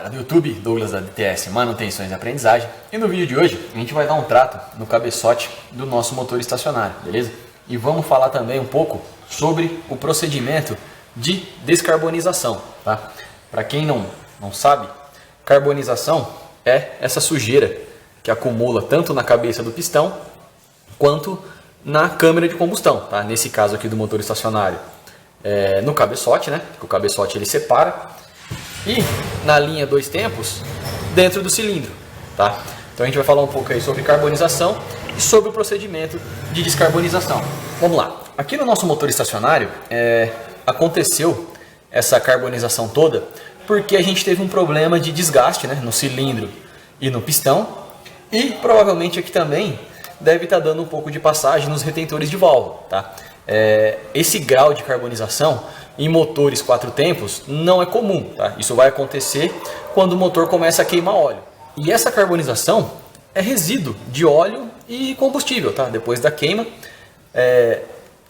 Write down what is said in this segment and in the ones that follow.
galera do YouTube, Douglas da DTS Manutenções e Aprendizagem, e no vídeo de hoje a gente vai dar um trato no cabeçote do nosso motor estacionário, beleza? E vamos falar também um pouco sobre o procedimento de descarbonização, tá? Para quem não sabe, carbonização é essa sujeira que acumula tanto na cabeça do pistão quanto na câmara de combustão, tá? Nesse caso aqui do motor estacionário, no cabeçote, né? Que o cabeçote ele separa, e na linha dois tempos dentro do cilindro, tá? Então a gente vai falar um pouco aí sobre carbonização e sobre o procedimento de descarbonização. Vamos lá. Aqui no nosso motor estacionário aconteceu essa carbonização toda porque a gente teve um problema de desgaste, né, no cilindro e no pistão, e provavelmente aqui também deve estar dando um pouco de passagem nos retentores de válvula, tá? Esse grau de carbonização em motores 4 tempos não é comum, tá? Isso vai acontecer quando o motor começa a queimar óleo. E essa carbonização é resíduo de óleo e combustível, tá? Depois da queima,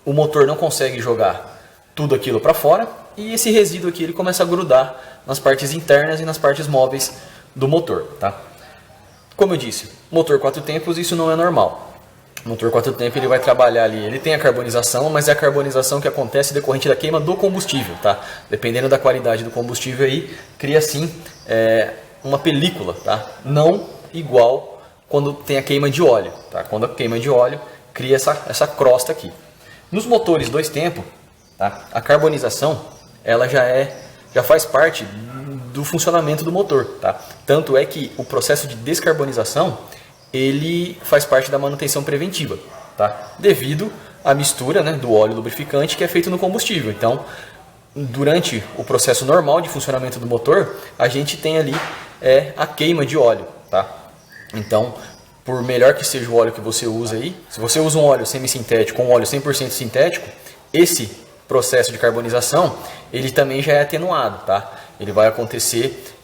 o motor não consegue jogar tudo aquilo para fora e esse resíduo aqui ele começa a grudar nas partes internas e nas partes móveis do motor, tá? Como eu disse, motor 4 tempos isso não é normal. O motor 4 tempos ele vai trabalhar ali, ele tem a carbonização, mas é a carbonização que acontece decorrente da queima do combustível, tá? Dependendo da qualidade do combustível aí, cria sim uma película, tá? Não igual quando tem a queima de óleo, tá? Quando a queima de óleo cria essa crosta aqui. Nos motores 2 tempos, tá? A carbonização ela já faz parte do funcionamento do motor, tá? Tanto é que o processo de descarbonização ele faz parte da manutenção preventiva, tá? Devido à mistura, né, do óleo lubrificante que é feito no combustível. Então, durante o processo normal de funcionamento do motor, a gente tem ali a queima de óleo, tá? Então, por melhor que seja o óleo que você usa aí, se você usa um óleo semissintético ou um óleo 100% sintético, esse processo de carbonização ele também já é atenuado, tá? Ele vai acontecer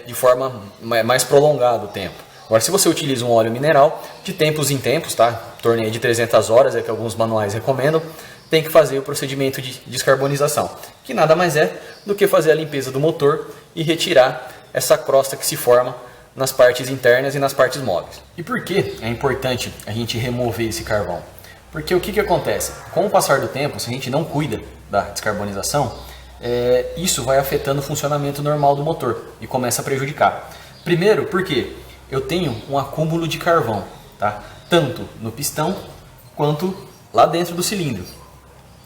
de forma mais prolongada o tempo. Agora, se você utiliza um óleo mineral, de tempos em tempos, tá? Em torno de 300 horas, é que alguns manuais recomendam, tem que fazer o procedimento de descarbonização, que nada mais é do que fazer a limpeza do motor e retirar essa crosta que se forma nas partes internas e nas partes móveis. E por que é importante a gente remover esse carvão? Porque o que acontece? Com o passar do tempo, se a gente não cuida da descarbonização, isso vai afetando o funcionamento normal do motor e começa a prejudicar. Primeiro, porque eu tenho um acúmulo de carvão, tá? Tanto no pistão quanto lá dentro do cilindro.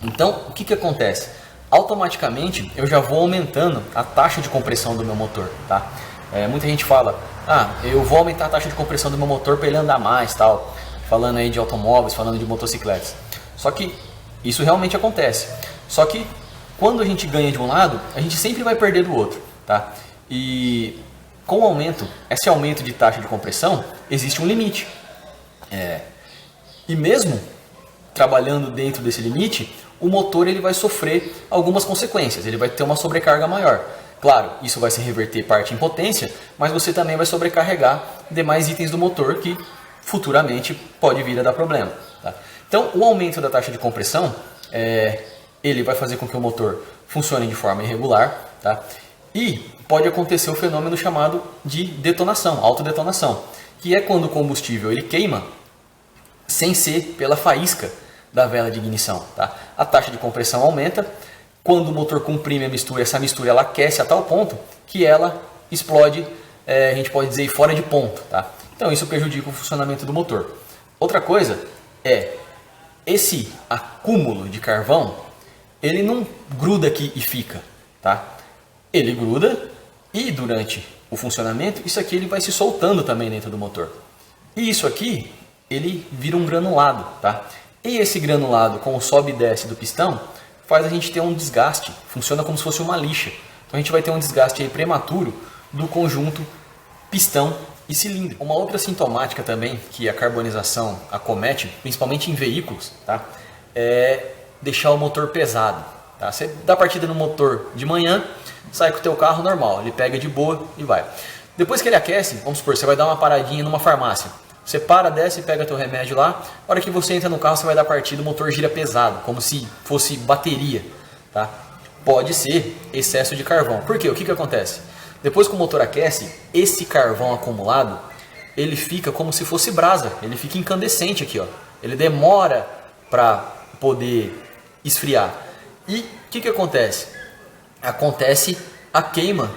Então, o que acontece? Automaticamente eu já vou aumentando a taxa de compressão do meu motor, tá? Muita gente fala, eu vou aumentar a taxa de compressão do meu motor para ele andar mais, tal. Falando aí de automóveis, falando de motocicletas. Só que isso realmente acontece. Só que quando a gente ganha de um lado, a gente sempre vai perder do outro, tá? E com o aumento, esse aumento de taxa de compressão, existe um limite. E mesmo trabalhando dentro desse limite, o motor ele vai sofrer algumas consequências, ele vai ter uma sobrecarga maior. Claro, isso vai se reverter parte em potência, mas você também vai sobrecarregar demais itens do motor que futuramente pode vir a dar problema, tá? Então, o aumento da taxa de compressão, ele vai fazer com que o motor funcione de forma irregular, tá? E pode acontecer o fenômeno chamado de detonação, autodetonação, que é quando o combustível ele queima sem ser pela faísca da vela de ignição, tá? A taxa de compressão aumenta, quando o motor comprime a mistura, essa mistura ela aquece a tal ponto que ela explode, a gente pode dizer, fora de ponto, tá? Então isso prejudica o funcionamento do motor. Outra coisa esse acúmulo de carvão, ele não gruda aqui e fica, tá? Ele gruda e durante o funcionamento, isso aqui ele vai se soltando também dentro do motor. E isso aqui, ele vira um granulado, tá? E esse granulado, com o sobe e desce do pistão, faz a gente ter um desgaste, funciona como se fosse uma lixa. Então a gente vai ter um desgaste aí prematuro do conjunto pistão e cilindro. Uma outra sintomática também que a carbonização acomete, principalmente em veículos, tá? É deixar o motor pesado. Tá? Você dá partida no motor de manhã, sai com o teu carro normal, ele pega de boa e vai. Depois que ele aquece, vamos supor, você vai dar uma paradinha numa farmácia. Você para, desce e pega teu remédio lá. A hora que você entra no carro, você vai dar partida, o motor gira pesado, como se fosse bateria. Tá? Pode ser excesso de carvão. Por quê? O que acontece? Depois que o motor aquece, esse carvão acumulado, ele fica como se fosse brasa, ele fica incandescente aqui, ó. Ele demora para poder esfriar. E o que acontece? Acontece a queima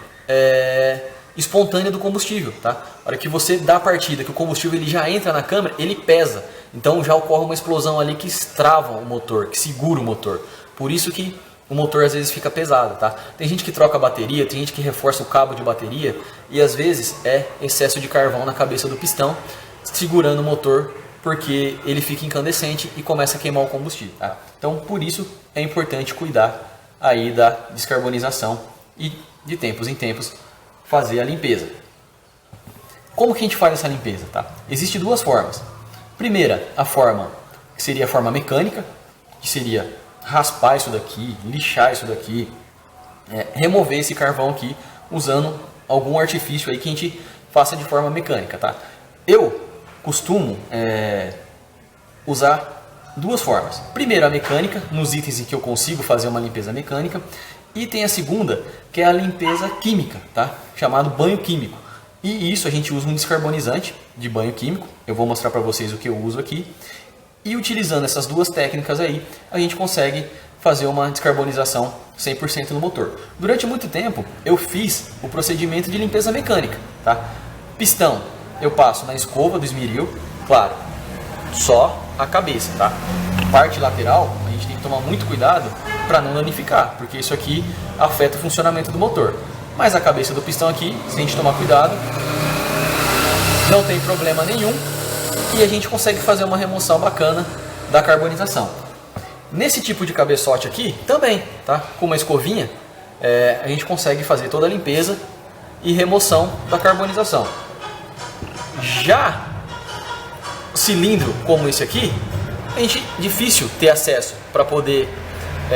espontânea do combustível, tá? A hora que você dá a partida, que o combustível ele já entra na câmara, ele pesa. Então já ocorre uma explosão ali que estrava o motor, que segura o motor. Por isso que o motor às vezes fica pesado, tá? Tem gente que troca a bateria, tem gente que reforça o cabo de bateria e às vezes é excesso de carvão na cabeça do pistão segurando o motor, porque ele fica incandescente e começa a queimar o combustível, tá? Então por isso é importante cuidar aí da descarbonização e de tempos em tempos fazer a limpeza. Como que a gente faz essa limpeza, tá? Existem duas formas. Primeira, a forma que seria a forma mecânica, que seria raspar isso daqui, lixar isso daqui, remover esse carvão aqui usando algum artifício aí que a gente faça de forma mecânica, tá? Eu costumo usar duas formas. Primeiro, a mecânica, nos itens em que eu consigo fazer uma limpeza mecânica, e tem a segunda, que é a limpeza química, tá? Chamado banho químico. E isso a gente usa um descarbonizante de banho químico. Eu vou mostrar para vocês o que eu uso aqui. E utilizando essas duas técnicas aí, a gente consegue fazer uma descarbonização 100% no motor. Durante muito tempo, eu fiz o procedimento de limpeza mecânica, tá? Pistão, eu passo na escova do esmeril, claro, só a cabeça, tá? Parte lateral, a gente tem que tomar muito cuidado para não danificar, porque isso aqui afeta o funcionamento do motor. Mas a cabeça do pistão aqui, se a gente tomar cuidado, não tem problema nenhum e a gente consegue fazer uma remoção bacana da carbonização. Nesse tipo de cabeçote aqui, também, tá? Com uma escovinha, a gente consegue fazer toda a limpeza e remoção da carbonização. Já cilindro como esse aqui, a gente difícil ter acesso para poder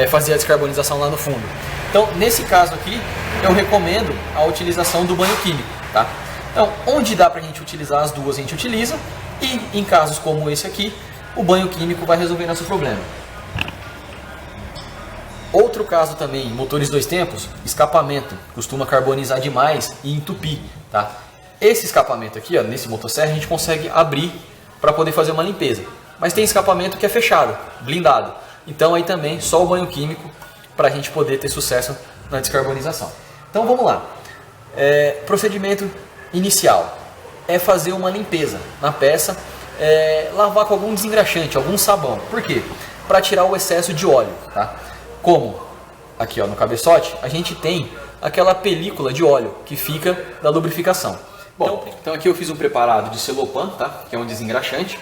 fazer a descarbonização lá no fundo. Então, nesse caso aqui, eu recomendo a utilização do banho químico, tá? Então, onde dá para a gente utilizar as duas, a gente utiliza, e em casos como esse aqui, o banho químico vai resolver nosso problema. Outro caso também, motores dois tempos, escapamento, costuma carbonizar demais e entupir, tá? Esse escapamento aqui, ó, nesse motosserra, a gente consegue abrir para poder fazer uma limpeza. Mas tem escapamento que é fechado, blindado. Então aí também só o banho químico para a gente poder ter sucesso na descarbonização. Então vamos lá. Procedimento inicial é fazer uma limpeza na peça, lavar com algum desengraxante, algum sabão. Por quê? Para tirar o excesso de óleo, tá? Como aqui, ó, no cabeçote, a gente tem aquela película de óleo que fica da lubrificação. Bom, então aqui eu fiz um preparado de celopan, tá? Que é um desengraxante,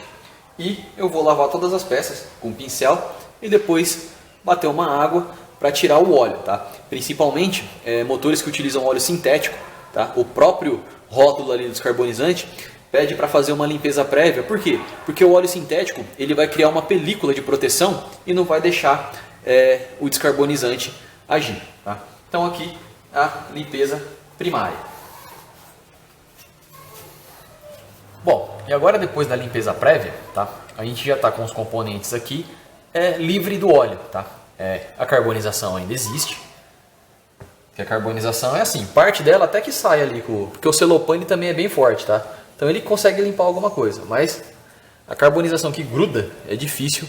e eu vou lavar todas as peças com um pincel e depois bater uma água para tirar o óleo, tá? Principalmente motores que utilizam óleo sintético, tá? O próprio rótulo ali do descarbonizante pede para fazer uma limpeza prévia. Por quê? Porque o óleo sintético ele vai criar uma película de proteção e não vai deixar o descarbonizante agir, tá? Então aqui a limpeza primária. Bom, e agora depois da limpeza prévia, tá? A gente já está com os componentes aqui livre do óleo, tá? A carbonização ainda existe. Que a carbonização é assim, parte dela até que sai ali, porque o celopane também é bem forte, tá? Então ele consegue limpar alguma coisa, mas a carbonização que gruda é difícil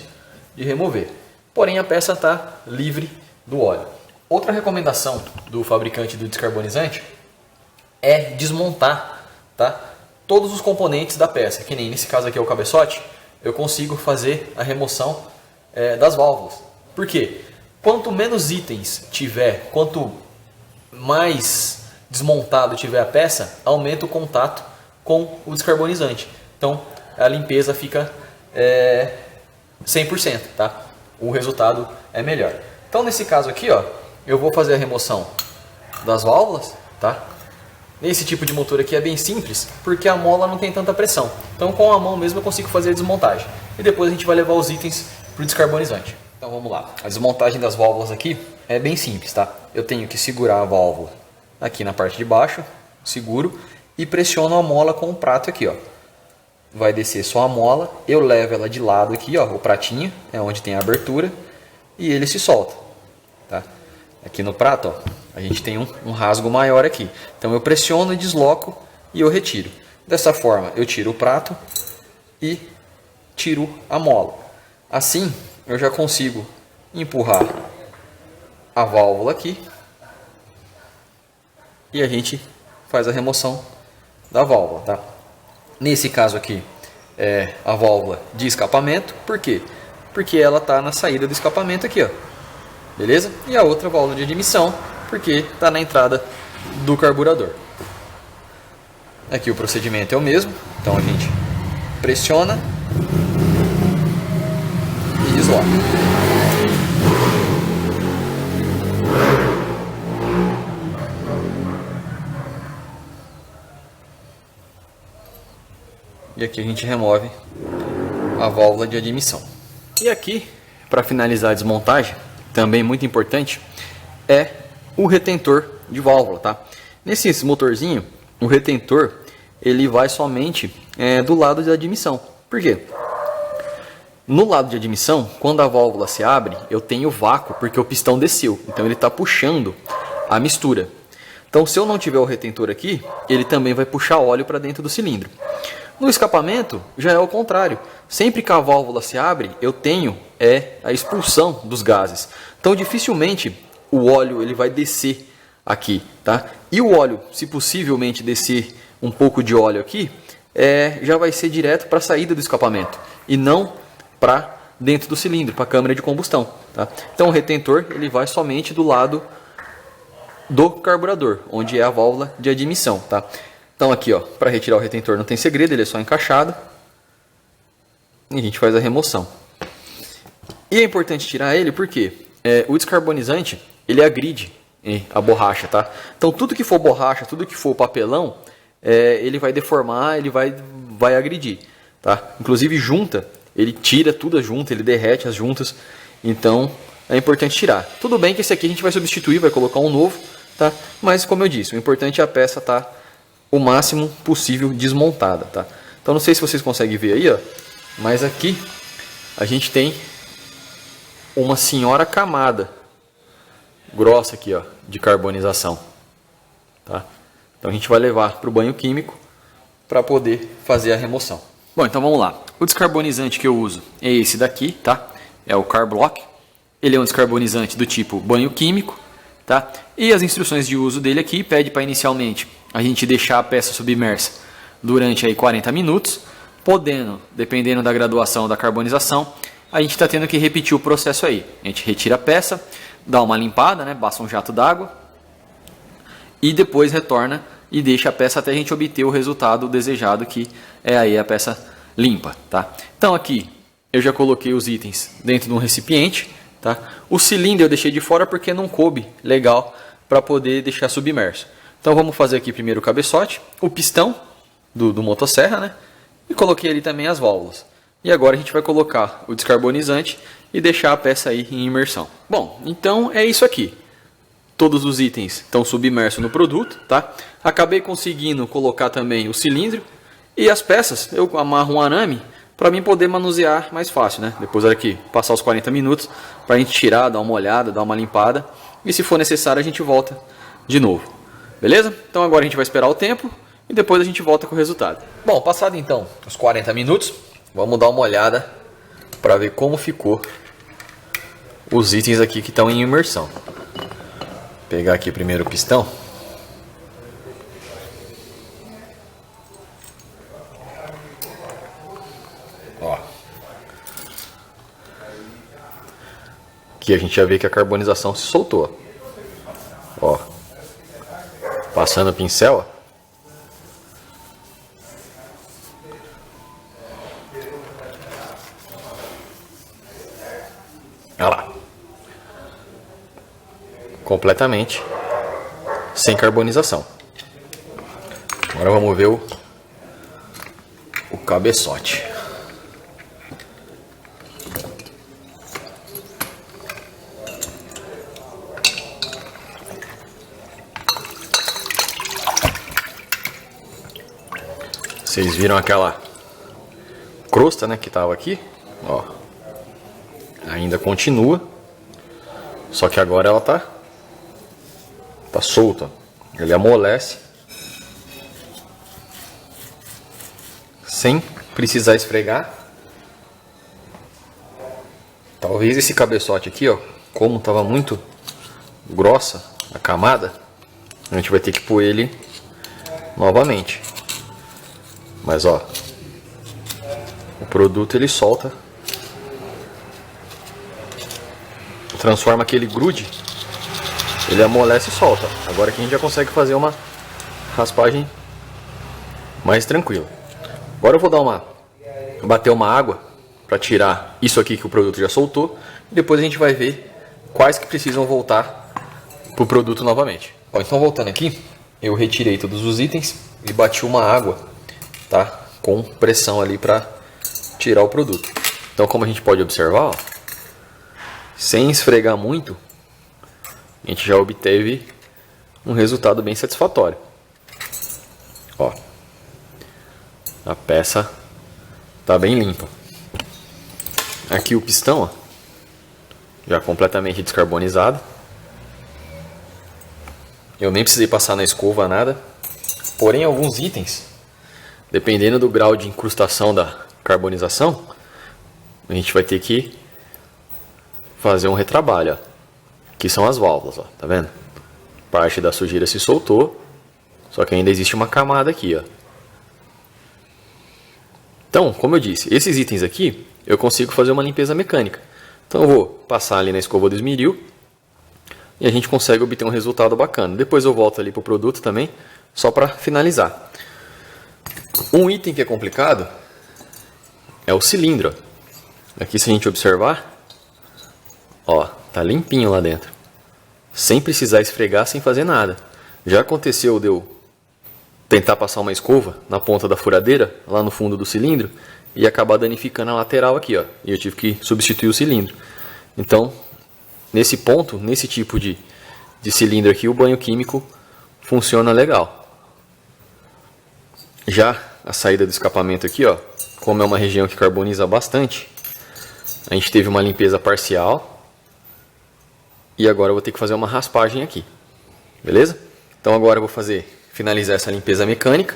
de remover. Porém a peça está livre do óleo. Outra recomendação do fabricante do descarbonizante é desmontar, tá? Todos os componentes da peça, que nem nesse caso aqui é o cabeçote, eu consigo fazer a remoção das válvulas. Por quê? Quanto menos itens tiver, quanto mais desmontado tiver a peça, aumenta o contato com o descarbonizante. Então a limpeza fica 100%, tá? O resultado é melhor. Então nesse caso aqui, ó, eu vou fazer a remoção das válvulas, tá? Nesse tipo de motor aqui é bem simples, porque a mola não tem tanta pressão. Então com a mão mesmo eu consigo fazer a desmontagem. E depois a gente vai levar os itens para o descarbonizante. Então vamos lá. A desmontagem das válvulas aqui é bem simples, tá? Eu tenho que segurar a válvula aqui na parte de baixo, seguro, e pressiono a mola com o prato aqui, ó. Vai descer só a mola, eu levo ela de lado aqui, ó, o pratinho, é onde tem a abertura, e ele se solta, tá? Aqui no prato, ó, a gente tem um rasgo maior aqui. Então eu pressiono e desloco e eu retiro. Dessa forma eu tiro o prato e tiro a mola. Assim eu já consigo empurrar a válvula aqui e a gente faz a remoção da válvula, tá? Nesse caso aqui é a válvula de escapamento. Por quê? Porque ela está na saída do escapamento aqui, ó. Beleza? E a outra válvula de admissão, porque está na entrada do carburador. Aqui o procedimento é o mesmo. Então a gente pressiona e desloca. E aqui a gente remove a válvula de admissão. E aqui, para finalizar a desmontagem, também muito importante, é o retentor de válvula, tá? Nesse motorzinho, o retentor ele vai somente do lado de admissão. Por quê? No lado de admissão, quando a válvula se abre, eu tenho vácuo porque o pistão desceu. Então ele está puxando a mistura. Então se eu não tiver o retentor aqui, ele também vai puxar óleo para dentro do cilindro. No escapamento já é o contrário. Sempre que a válvula se abre, eu tenho a expulsão dos gases. Então dificilmente o óleo ele vai descer aqui, tá? E o óleo, se possivelmente descer um pouco de óleo aqui, já vai ser direto para a saída do escapamento e não para dentro do cilindro, para a câmara de combustão, tá? Então o retentor ele vai somente do lado do carburador, onde é a válvula de admissão, tá? Então aqui, ó, para retirar o retentor não tem segredo, ele é só encaixado e a gente faz a remoção. E é importante tirar ele porque o descarbonizante ele agride a borracha, tá? Então tudo que for borracha, tudo que for papelão, ele vai deformar, ele vai agredir, tá? Inclusive junta, ele tira tudo a junta, ele derrete as juntas, então é importante tirar. Tudo bem que esse aqui a gente vai substituir, vai colocar um novo, tá? Mas como eu disse, o importante é a peça estar o máximo possível desmontada, tá? Então não sei se vocês conseguem ver aí, ó, mas aqui a gente tem uma senhora camada grossa aqui, ó, de carbonização, tá? Então a gente vai levar para o banho químico para poder fazer a remoção. Bom, então vamos lá. O descarbonizante que eu uso é esse daqui, tá? É o Carblock. Ele é um descarbonizante do tipo banho químico, tá? E as instruções de uso dele aqui pede para inicialmente a gente deixar a peça submersa durante aí 40 minutos, podendo, dependendo da graduação da carbonização, a gente está tendo que repetir o processo aí. A gente retira a peça, dá uma limpada, né? Passa um jato d'água e depois retorna e deixa a peça até a gente obter o resultado desejado, que é aí a peça limpa, tá? Então aqui eu já coloquei os itens dentro de um recipiente, tá? O cilindro eu deixei de fora porque não coube legal para poder deixar submerso. Então vamos fazer aqui primeiro o cabeçote, o pistão do motosserra, né? E coloquei ali também as válvulas. E agora a gente vai colocar o descarbonizante e deixar a peça aí em imersão. Bom, então é isso aqui. Todos os itens estão submersos no produto, tá? Acabei conseguindo colocar também o cilindro e as peças. Eu amarro um arame para mim poder manusear mais fácil, né? Depois aqui passar os 40 minutos para a gente tirar, dar uma olhada, dar uma limpada. E se for necessário a gente volta de novo. Beleza? Então agora a gente vai esperar o tempo e depois a gente volta com o resultado. Bom, passado então os 40 minutos, vamos dar uma olhada para ver como ficou os itens aqui que estão em imersão. Vou pegar aqui primeiro o pistão. Ó. Aqui a gente já vê que a carbonização se soltou. Ó. Passando o pincel, ó. Olha lá. Completamente sem carbonização. Agora vamos ver o cabeçote. Vocês viram aquela crosta, né, que estava aqui? Ó, ainda continua, só que agora ela tá Tá solto, ó. Ele amolece sem precisar esfregar. Talvez esse cabeçote aqui, ó, como tava muito grossa a camada, a gente vai ter que pôr ele novamente. Mas ó, o produto ele solta, transforma aquele grude, ele amolece e solta. Agora que a gente já consegue fazer uma raspagem mais tranquila. Agora eu vou bater uma água para tirar isso aqui que o produto já soltou, e depois a gente vai ver quais que precisam voltar pro produto novamente. Ó, então voltando aqui, eu retirei todos os itens e bati uma água, tá, com pressão ali para tirar o produto. Então, como a gente pode observar, ó, sem esfregar muito, a gente já obteve um resultado bem satisfatório. Ó, a peça tá bem limpa. Aqui o pistão, ó, já completamente descarbonizado. Eu nem precisei passar na escova nada. Porém, alguns itens, dependendo do grau de incrustação da carbonização, a gente vai ter que fazer um retrabalho, ó. Aqui são as válvulas, ó, tá vendo? Parte da sujeira se soltou, só que ainda existe uma camada aqui, ó. Então, como eu disse, esses itens aqui eu consigo fazer uma limpeza mecânica. Então eu vou passar ali na escova do esmeril e a gente consegue obter um resultado bacana. Depois eu volto ali pro produto também, só para finalizar. Um item que é complicado é o cilindro. Aqui, se a gente observar, ó, tá limpinho lá dentro, sem precisar esfregar, sem fazer nada. Já aconteceu de eu tentar passar uma escova na ponta da furadeira, lá no fundo do cilindro, e acabar danificando a lateral aqui, ó. E eu tive que substituir o cilindro. Então, nesse ponto, nesse tipo de cilindro aqui, o banho químico funciona legal. Já a saída do escapamento aqui, ó, como é uma região que carboniza bastante, a gente teve uma limpeza parcial. E agora eu vou ter que fazer uma raspagem aqui. Beleza? Então agora eu vou finalizar essa limpeza mecânica.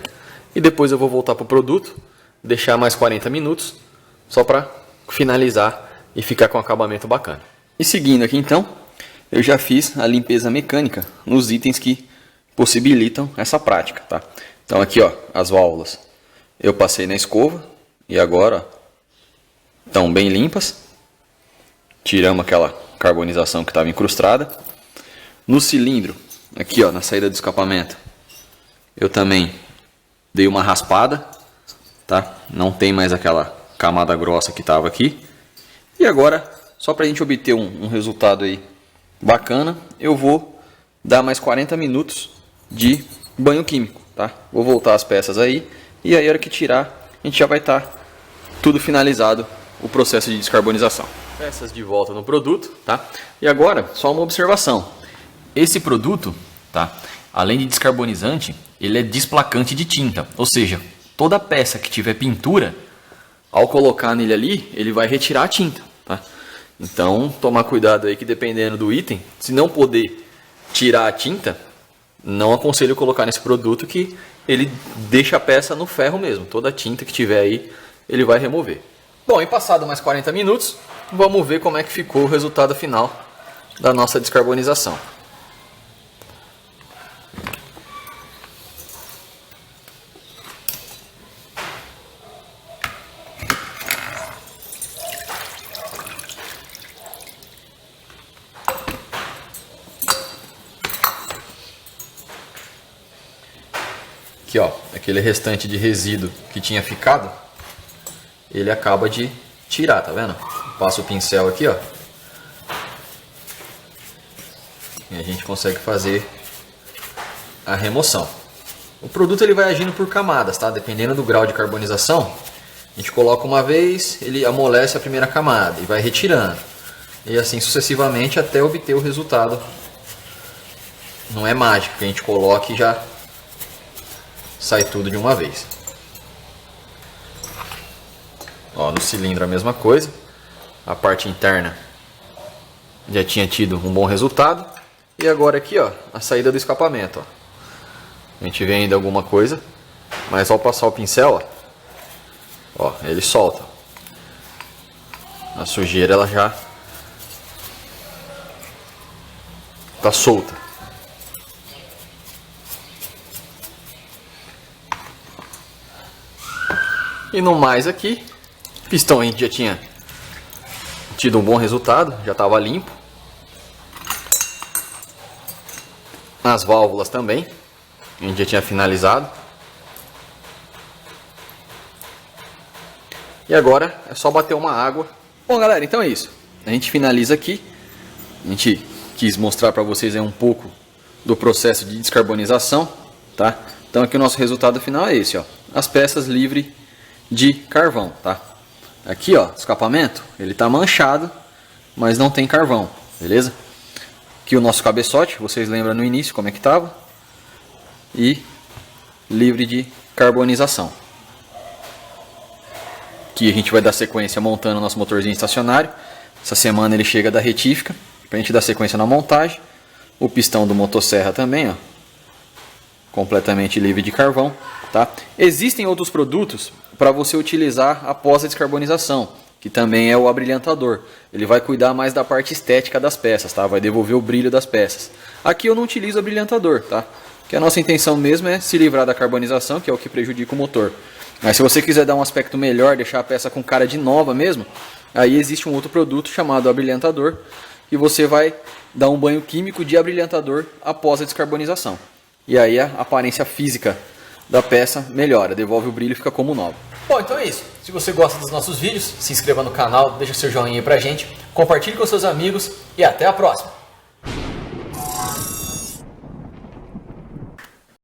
E depois eu vou voltar para o produto, deixar mais 40 minutos, só para finalizar e ficar com um acabamento bacana. E seguindo aqui então, eu já fiz a limpeza mecânica nos itens que possibilitam essa prática, tá? Então aqui, ó, as válvulas eu passei na escova e agora, ó, estão bem limpas. Tiramos aquela carbonização que estava incrustada. No cilindro, aqui, ó, na saída do escapamento, eu também dei uma raspada, tá? Não tem mais aquela camada grossa que estava aqui. E agora, só para a gente obter um resultado aí bacana, eu vou dar mais 40 minutos de banho químico, tá? Vou voltar as peças aí e aí, a hora que tirar, a gente já vai estar tudo finalizado, o processo de descarbonização. Peças de volta no produto, tá? E agora, só uma observação. Esse produto, tá? Além de descarbonizante, ele é desplacante de tinta. Ou seja, toda peça que tiver pintura, ao colocar nele ali, ele vai retirar a tinta, tá? Então, tomar cuidado aí que dependendo do item, se não poder tirar a tinta, não aconselho colocar nesse produto que ele deixa a peça no ferro mesmo. Toda a tinta que tiver aí, ele vai remover. Bom, e passado mais 40 minutos, vamos ver como é que ficou o resultado final da nossa descarbonização. Aqui, ó, aquele restante de resíduo que tinha ficado, ele acaba de tirar, tá vendo? Passa o pincel aqui, ó, e a gente consegue fazer a remoção. O produto ele vai agindo por camadas, tá? Dependendo do grau de carbonização, a gente coloca uma vez, ele amolece a primeira camada e vai retirando, e assim sucessivamente até obter o resultado. Não é mágico que a gente coloque e já sai tudo de uma vez. Ó, no cilindro a mesma coisa. A parte interna já tinha tido um bom resultado. E agora aqui, ó, a saída do escapamento, ó. A gente vê ainda alguma coisa, mas ao passar o pincel, ó, ele solta. A sujeira ela já tá solta. E no mais aqui, pistão a gente já tinha tido um bom resultado, já estava limpo. As válvulas também, a gente já tinha finalizado. E agora é só bater uma água. Bom galera, então é isso. A gente finaliza aqui. A gente quis mostrar para vocês aí um pouco do processo de descarbonização, tá? Então aqui o nosso resultado final é esse, ó. As peças livres de carvão, tá? Aqui, ó, escapamento, ele tá manchado, mas não tem carvão, beleza? Aqui o nosso cabeçote, vocês lembram no início como é que tava? E livre de carbonização. Aqui a gente vai dar sequência montando o nosso motorzinho estacionário. Essa semana ele chega da retífica, pra gente dar sequência na montagem. O pistão do motosserra também, ó, completamente livre de carvão, tá? Existem outros produtos para você utilizar após a descarbonização, que também é o abrilhantador. Ele vai cuidar mais da parte estética das peças, tá? Vai devolver o brilho das peças. Aqui eu não utilizo abrilhantador, tá? Porque a nossa intenção mesmo é se livrar da carbonização, que é o que prejudica o motor. Mas se você quiser dar um aspecto melhor, deixar a peça com cara de nova mesmo, aí existe um outro produto chamado abrilhantador, e você vai dar um banho químico de abrilhantador após a descarbonização. E aí a aparência física da peça melhora, devolve o brilho e fica como nova. Bom, então é isso. Se você gosta dos nossos vídeos, se inscreva no canal, deixa seu joinha aí pra gente, compartilhe com seus amigos e até a próxima.